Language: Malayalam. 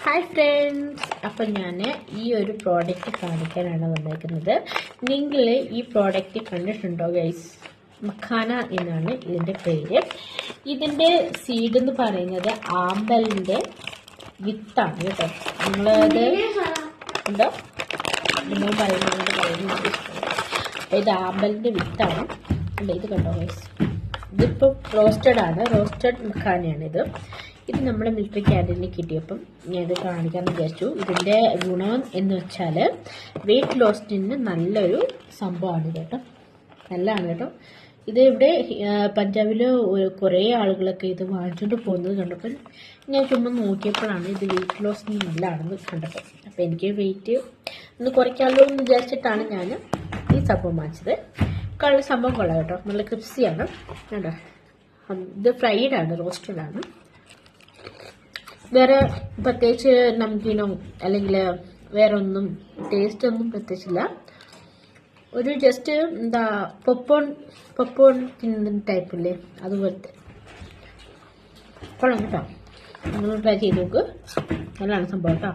ഹായ് ഫ്രണ്ട്സ്, അപ്പം ഞാൻ ഈ ഒരു പ്രോഡക്റ്റ് കാണിക്കാനാണ് വന്നേക്കുന്നത്. നിങ്ങൾ ഈ പ്രോഡക്റ്റ് കണ്ടിട്ടുണ്ടോ ഗൈസ്? മഖാന എന്നാണ് ഇതിൻ്റെ പേര്. ഇതിൻ്റെ സീഡ് എന്ന് പറയുന്നത് ആമ്പലിൻ്റെ വിത്താണ് കേട്ടോ. നമ്മളത് ഉണ്ടോ നിങ്ങൾ പറയുന്നത് ഇത് ആമ്പലിൻ്റെ വിത്താണ്. ഇത് കണ്ടോ ഗൈസ്, ഇതിപ്പോൾ റോസ്റ്റഡ് ആണ്, റോസ്റ്റഡ് മഖാനയാണിത്. ഇത് നമ്മുടെ മിലിറ്ററി ക്യാൻറ്റീനിൽ കിട്ടിയപ്പം ഞാൻ ഇത് കാണിക്കാമെന്ന് വിചാരിച്ചു. ഇതിൻ്റെ ഗുണം എന്ന് വെച്ചാൽ വെയിറ്റ് ലോസിന് നല്ലൊരു സംഭവമാണ് കേട്ടോ, നല്ലതാണ് കേട്ടോ. ഇത് ഇവിടെ പഞ്ചാബിൽ കുറേ ആളുകളൊക്കെ ഇത് വാങ്ങിച്ചുകൊണ്ട് പോകുന്നത് കണ്ടപ്പോൾ ഞാൻ ചുമ്മാ നോക്കിയപ്പോഴാണ് ഇത് വെയിറ്റ് ലോസിന് നല്ലതാണെന്ന് കണ്ടപ്പോൾ. അപ്പോൾ എനിക്ക് വെയിറ്റ് ഒന്ന് കുറയ്ക്കാമല്ലോ എന്ന് വിചാരിച്ചിട്ടാണ് ഞാൻ ഈ സംഭവം വാങ്ങിച്ചത്. സംഭവം കൊള്ളാം കേട്ടോ, നല്ല ക്രിപ്സിയാണ് കേട്ടോ. ഇത് ഫ്രൈഡാണ്, റോസ്റ്റഡാണ്. വേറെ പ്രത്യേകിച്ച് നംകീനോ അല്ലെങ്കിൽ വേറെ ഒന്നും ടേസ്റ്റ് ഒന്നും പ്രത്യേകിച്ചില്ല. ഒരു ജസ്റ്റ് എന്താ പൊപ്പോൺ തിന്നുന്ന ടൈപ്പില്ലേ, അതുപോലത്തെ കൊള്ളാം കേട്ടോ. നിങ്ങൾ ട്രൈ ചെയ്ത് നോക്ക്, നല്ലതാണ് സംഭവം കേട്ടോ.